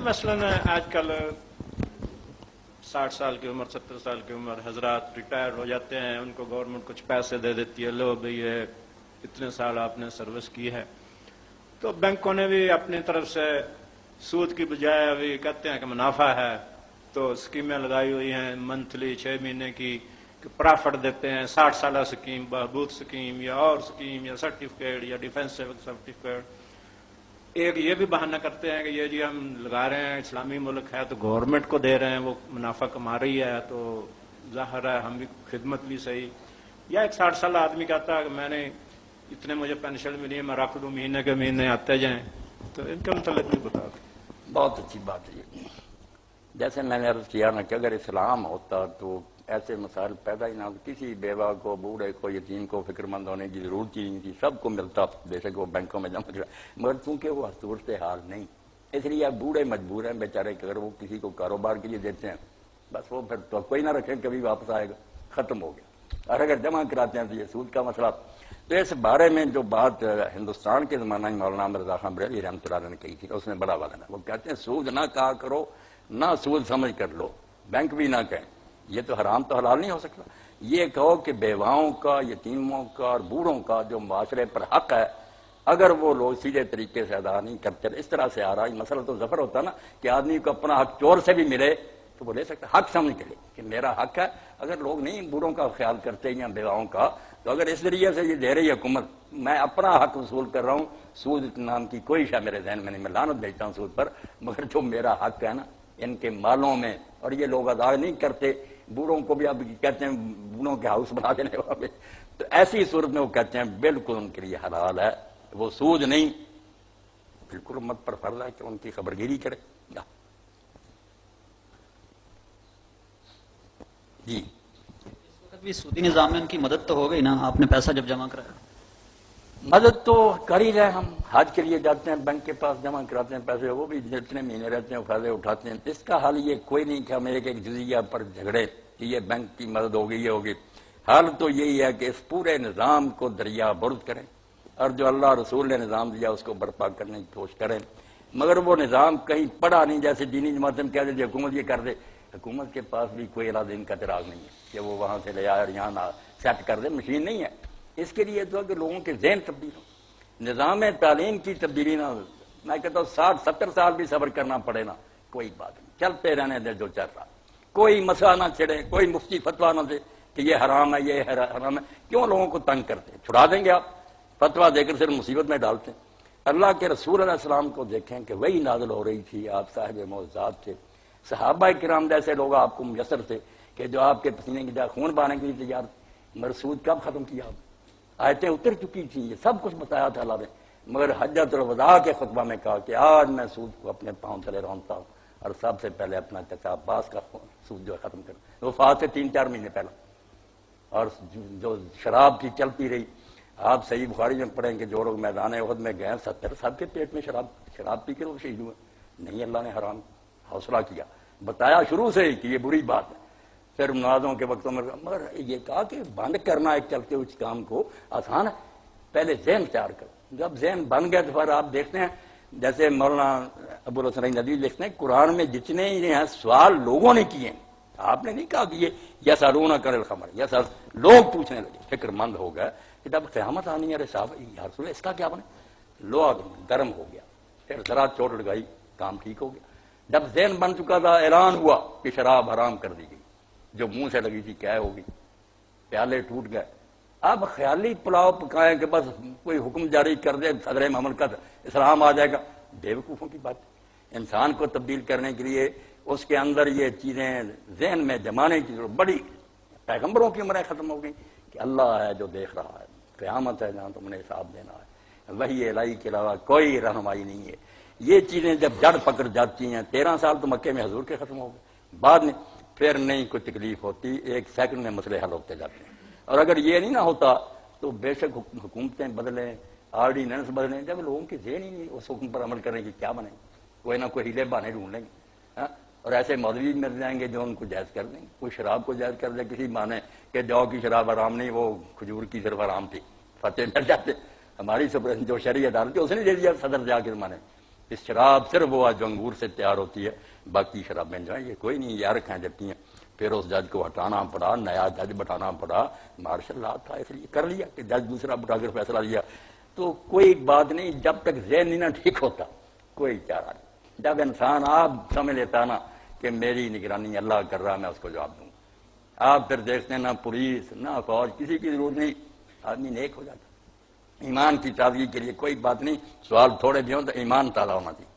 مثلاً آج کل 60 سال کی عمر 70 سال کی عمر حضرات ریٹائر ہو جاتے ہیں، ان کو گورنمنٹ کچھ پیسے دے دیتی ہے، لو بھئی یہ اتنے سال آپ نے سروس کی ہے، تو بینکوں نے بھی اپنی طرف سے سود کی بجائے ابھی کہتے ہیں کہ منافع ہے، تو اسکیمیں لگائی ہوئی ہیں منتھلی 6 مہینے کی کہ پرافٹ دیتے ہیں، 60 سالہ اسکیم، بہبود اسکیم یا اور اسکیم یا سرٹیفکیٹ یا ڈیفینسو سرٹیفکیٹ۔ ایک یہ بھی بہانہ کرتے ہیں کہ یہ جی ہم لگا رہے ہیں، اسلامی ملک ہے تو گورنمنٹ کو دے رہے ہیں، وہ منافع کما رہی ہے تو ظاہر ہے ہم بھی خدمت بھی صحیح۔ یا ایک 60 سالہ آدمی کہتا ہے کہ میں نے اتنے مجھے پینشن ملی ہے، میں رکھ دوں، مہینے کے مہینے آتے جائیں، تو ان کے متعلق بھی بتا دیں۔ بہت اچھی بات ہے یہ۔ جیسے میں نے عرض کیا نا کہ اگر اسلام ہوتا تو ایسے مسائل پیدا ہی نہ ہوتے، کسی بیوہ کو، بوڑھے کو، یتیم کو فکر مند ہونے کی ضرورت ہی نہیں تھی، سب کو ملتا، بے شک وہ بینکوں میں جمع کرا، مگر چونکہ وہ صورت حال نہیں، اس لیے اب بوڑھے مجبور ہیں بیچارے کہ اگر وہ کسی کو کاروبار کے لیے دیتے ہیں بس وہ پھر تو کوئی نہ رکھیں، کبھی واپس آئے گا، ختم ہو گیا، اور اگر جمع کراتے ہیں تو یہ سود کا مسئلہ۔ تو اس بارے میں جو بات ہندوستان کے زمانہ میں مولانا مرزا خان بریلوی رحمۃ اللہ علیہ نے کہی تھی، اس میں بڑا وزن ہے۔ وہ کہتے ہیں سود نہ کہا کرو، نہ سود سمجھ کر لو، بینک بھی نہ کہیں، یہ تو حرام تو حلال نہیں ہو سکتا۔ یہ کہو کہ بیواؤں کا، یتیموں کا اور بوڑھوں کا جو معاشرے پر حق ہے، اگر وہ لوگ سیدھے طریقے سے ادا نہیں کرتے، اس طرح سے آ رہا ہے مسئلہ تو ظفر ہوتا نا کہ آدمی کو اپنا حق چور سے بھی ملے تو وہ لے سکتا، حق سمجھ کے لے کہ میرا حق ہے۔ اگر لوگ نہیں بوڑھوں کا خیال کرتے یا بیواؤں کا، تو اگر اس ذریعے سے یہ دے رہی حکومت میں اپنا حق وصول کر رہا ہوں، سود نام کی کوئی شے میرے ذہن میں نہیں، میں لعنت بھیجتا ہوں سود پر، مگر جو میرا حق ہے نا ان کے مالوں میں، اور یہ لوگ ادا نہیں کرتے، بوڑھوں کو بھی اب کہتے ہیں بوڑھوں کے ہاؤس بنا دینے والے، تو ایسی صورت میں وہ کہتے ہیں بالکل ان کے لیے حلال ہے، وہ سود نہیں، بالکل امت پر فرض ہے کہ ان کی خبرگیری کرے۔ جی بھی سودی نظام میں ان کی مدد تو ہو گئی نا، آپ نے پیسہ جب جمع کرایا؟ مدد تو کر ہی رہے، ہم حج کے لیے جاتے ہیں بینک کے پاس جمع کراتے ہیں پیسے، وہ بھی جتنے مہینے رہتے ہیں فائدے اٹھاتے ہیں۔ اس کا حل یہ کوئی نہیں کہ ہم ایک ایک جزیہ پر جھگڑے کہ یہ بینک کی مدد ہوگی یہ ہوگی، حل تو یہی ہے کہ اس پورے نظام کو دریا برد کریں اور جو اللہ رسول نے نظام دیا اس کو برپا کرنے کی کوشش کریں، مگر وہ نظام کہیں پڑا نہیں، جیسے دینی جماعت میں کہہ دے حکومت یہ کر دے، حکومت کے پاس بھی کوئی اعلیٰ دین کا چراغ نہیں ہے کہ وہ وہاں سے لے آئے اور یہاں سیٹ کر دے، مشین نہیں ہے۔ اس کے لیے تو کہ لوگوں کے ذہن تبدیل ہو، نظام تعلیم کی تبدیلی نہ ہو۔ میں کہتا ہوں 60-70 سال بھی صبر کرنا پڑے نا، کوئی بات نہیں، چلتے رہنے دے جو چل رہا، کوئی مسئلہ نہ چھڑے، کوئی مفتی فتویٰ نہ دے کہ یہ حرام ہے یہ حرام ہے، کیوں لوگوں کو تنگ کرتے ہیں؟ چھڑا دیں گے آپ، فتویٰ دے کر صرف مصیبت میں ڈالتے ہیں۔ اللہ کے رسول علیہ السلام کو دیکھیں کہ وہی نازل ہو رہی تھی، آپ صاحب معجزات تھے، صحابہ کرام جیسے لوگ آپ کو میسر تھے کہ جو آپ کے پسینے کی جگہ خون بہانے کے لیے تیار تھے، مرسود کب ختم کیا آپ؟ آیتیں اتر چکی تھیں، یہ سب کچھ بتایا تھا اللہ نے، مگر حجۃ الوداع کے خطبہ میں کہا کہ آج میں سود کو اپنے پاؤں تلے رونتا ہوں اور سب سے پہلے اپنا چچا عباس کا سود جو ہے ختم کر، وفات سے 3-4 مہینے پہلا۔ اور جو شراب کی چلتی رہی، آپ صحیح بخاری میں پڑھیں کہ جو لوگ میدان احد میں گئے 70 سب کے پیٹ میں شراب پی کے لوگ شہید ہوئے، نہیں اللہ نے حرام حوصلہ کیا، بتایا شروع سے ہی کہ یہ بری بات ہے۔ پھر منازوں کے وقتوں میں مگر یہ کہا کہ بند کرنا ایک چلتے ہوئے کام کو آسان ہے، پہلے ذہن تیار کرو، جب ذہن بن گیا تو پھر آپ دیکھتے ہیں جیسے مولانا ابو الحسن ندوی لکھتے ہیں قرآن میں جتنے ہیں سوال لوگوں نے کیے ہیں، آپ نے نہیں کہا کہ یہ یسالون کر الخمر، لوگ پوچھنے لگے، فکر مند ہو گئے کہ جب قیامت آنی ہے صاحب یا رسول اس کا کیا بنے، لو گرم ہو گیا، پھر ذرا چوٹ لگائی، کام ٹھیک ہو گیا۔ جب ذہن بن چکا تھا اعلان ہوا کہ شراب حرام کر دی گئی، جو منہ سے لگی تھی کیا ہوگی، پیالے ٹوٹ گئے، اب خیالی پلاؤ پکائیں کہ بس کوئی حکم جاری کر دے صدر مملکت اسلام آ جائے گا، بے وقوفوں کی بات۔ انسان کو تبدیل کرنے کے لیے اس کے اندر یہ چیزیں ذہن میں جمانے کی ضرورت بڑی، پیغمبروں کی عمریں ختم ہو گئی کہ اللہ ہے جو دیکھ رہا ہے، قیامت ہے جہاں تم نے حساب دینا ہے، وحی الہی کے علاوہ کوئی رہنمائی نہیں ہے۔ یہ چیزیں جب جڑ پکڑ جاتی ہیں، 13 سال تو مکے میں حضور کے ختم ہو گئے، بعد میں پھر نہیں کوئی تکلیف ہوتی، 1 سیکنڈ میں مسئلے حل ہوتے جاتے ہیں۔ اور اگر یہ نہیں نہ ہوتا تو بے شک حکومتیں بدلیں، آرڈیننس بدلیں، جب لوگوں کی ذہن ہی نہیں اس حکم پر عمل کرنے کی کیا بنے، کوئی نہ کوئی ہیلے بہانے ڈھونڈ لیں گے، اور ایسے مولوی مل جائیں گے جو ان کو جائز کر دیں گے، کوئی شراب کو جائز کر دے کسی معنی کہ جو کی شراب حرام نہیں، وہ کھجور کی صرف حرام تھی، فتح مل جاتے۔ ہماری جو شرعی عدالت ہے اس نے دے دیا صدر جا کے زمانے، اس شراب صرف وہ جو انگور سے تیار ہوتی ہے، باقی شرابیں جو ہیں یہ کوئی نہیں، یہ رکھیں جاتی ہیں۔ پھر اس جج کو ہٹانا پڑا، نیا جج بٹھانا پڑا، مارشل لا تھا اس لیے کر لیا کہ جج دوسرا بٹھا کر فیصلہ لیا۔ تو کوئی بات نہیں، جب تک ذہن نہیں نہ ٹھیک ہوتا کوئی چارہ نہیں۔ جب انسان آپ سمجھ لیتا نا کہ میری نگرانی اللہ کر رہا، میں اس کو جواب دوں، آپ پھر دیکھتے ہیں نہ پولیس نہ فوج کسی کی ضرورت نہیں، آدمی نیک ہو جاتا۔ ایمان کی تازگی کے لیے کوئی بات نہیں، سوال تھوڑے بھی ہوں تو ایمان تازہ ہونا چاہیے۔